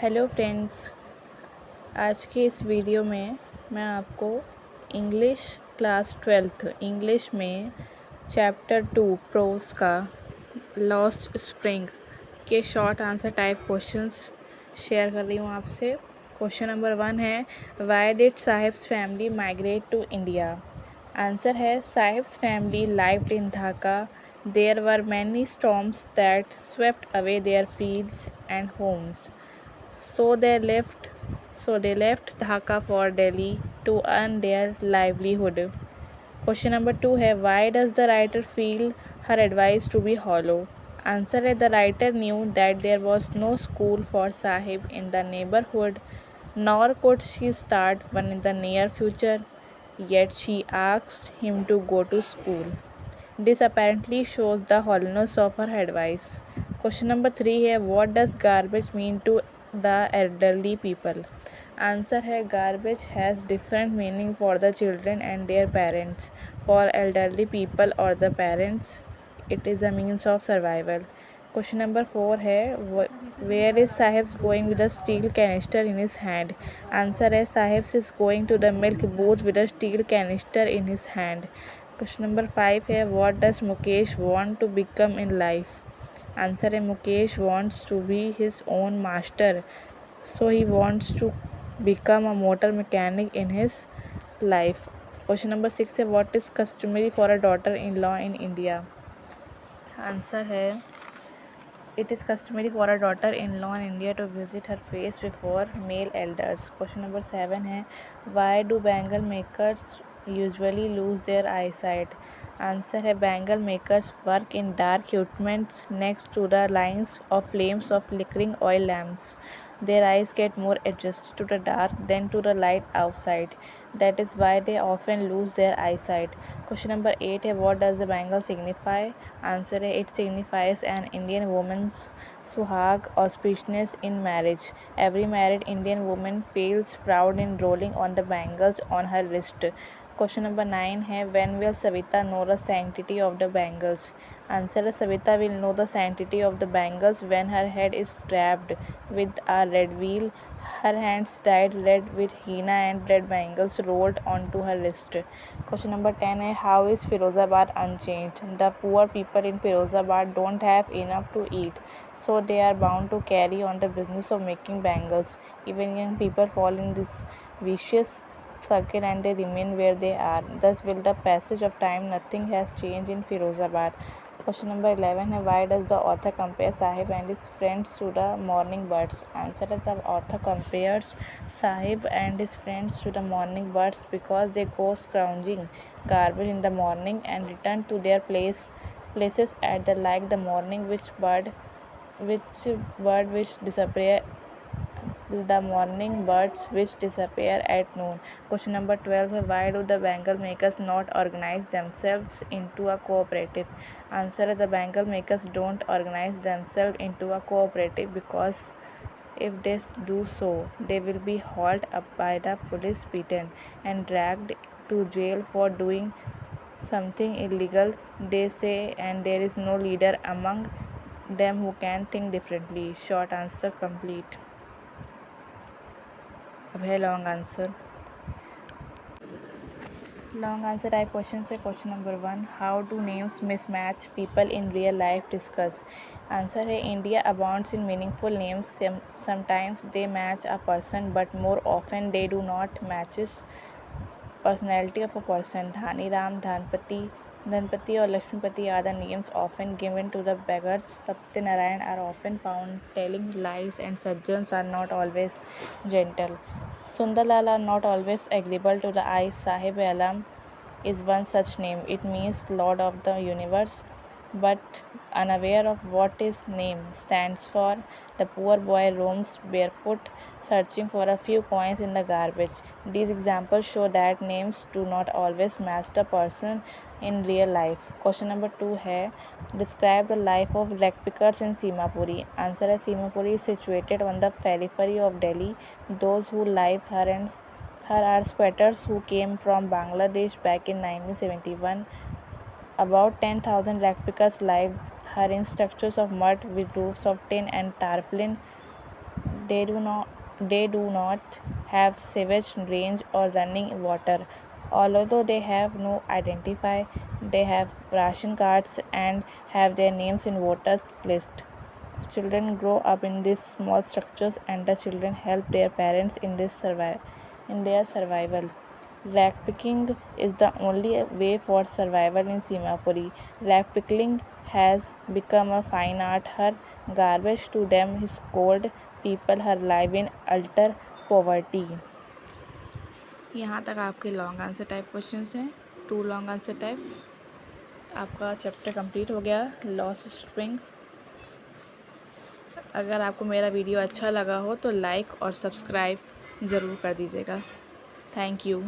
Hello friends, आज के इस वीडियो में मैं आपको इंग्लिश क्लास 12th इंग्लिश में चैप्टर 2 प्रोज का लॉस्ट स्प्रिंग के short answer type questions share कर रही हूँ आपसे। क्वेश्चन नंबर 1 है, why did Saheb's family migrate to India? Answer है, Saheb's family lived in Dhaka. There were many storms that swept away their fields and homes. So they left Dhaka for Delhi to earn their livelihood. Question number 2 है, why does the writer feel her advice to be hollow? Answer है, the writer knew that there was no school for Sahib in the neighborhood, nor could she start one in the near future, yet she asked him to go to school. This apparently shows the hollowness of her advice. Question number 3 है, what does garbage mean to the elderly people? Answer है, garbage has different meaning for the children and their parents. For elderly people or the parents, it is a means of survival. Question number 4 है, where is Sahibs going with a steel canister in his hand? Answer है, Sahibs is going to the milk booth with a steel canister in his hand. Question number 5 है, what does Mukesh want to become in life? Answer है, Mukesh wants to be his own master, so he wants to become a motor mechanic in his life. Question number 6 है, what is customary for a daughter-in-law in India? Answer है, it is customary for a daughter-in-law in India to visit her face before male elders. Question number 7 है, why do bangle makers usually lose their eyesight? Answer है, bangle makers work in dark equipment next to the lines of flames of flickering oil lamps. Their eyes get more adjusted to the dark than to the light outside. That is why they often lose their eyesight. Question number 8 है, what does the bangle signify? Answer है, it signifies an Indian woman's suhag auspiciousness in marriage. Every married Indian woman feels proud in rolling on the bangles on her wrist. Question number 9 है, when will Savita know the sanctity of the bangles? Answer है, Savita will know the sanctity of the bangles when her head is wrapped with a red wheel, her hands dyed red with henna and red bangles rolled onto her wrist. Question number 10 है, how is Firozabad unchanged? The poor people in Firozabad don't have enough to eat, so they are bound to carry on the business of making bangles. Even young people fall in this vicious circle and they remain where they are. Thus, with the passage of time, nothing has changed in Firozabad. Question number 11 है, why does the author compare Sahib and his friends to the morning birds? Answer is, the author compares Sahib and his friends to the morning birds because they go scrounging garbage in the morning and return to their places at the morning which disappear the morning birds which disappear at noon. Question number 12 है, why do the bangle makers not organize themselves into a cooperative? Answer है, the bangle makers don't organize themselves into a cooperative because if they do so, they will be hauled up by the police, beaten and dragged to jail for doing something illegal, they say, and there is no leader among them who can think differently. Short answer complete. अब है long answer. Long answer type question से question number 1, how do names mismatch people in real life? Discuss. Answer है, India abounds in meaningful names. Sometimes they match a person but more often they do not matches personality of a person. Dhani Ram, Dhanpati or Lakshmipati are the names often given to the beggars. Satyanarayan are often found telling lies and Sajjans are not always gentle. Sundarlal are not always agreeable to the eyes. Sahib Alam is one such name. It means Lord of the Universe. But unaware of what his name stands for, the poor boy roams barefoot, searching for a few coins in the garbage. These examples show that names do not always match the person in real life. Question number 2 है, describe the life of rag pickers in Simapuri. Answer है, Simapuri is situated on the periphery of Delhi. Those who live her are squatters who came from Bangladesh back in 1971. About 10,000 rag pickers lived here in structures of mud with roofs of tin and tarpaulin. They do not have sewage, drains, or running water. Although they have no identify, they have ration cards and have their names in voters list. Children grow up in these small structures, and the children help their parents in their survival. Rag picking is the only way for survival in Simapuri. Rag picking has become a fine art. Her garbage to them is cold. People her live in utter poverty. यहाँ तक आपके long answer type questions हैं, 2 long answer type. आपका chapter complete हो गया loss string. अगर आपको मेरा वीडियो अच्छा लगा हो तो लाइक और सब्सक्राइब ज़रूर कर दीजिएगा। Thank you.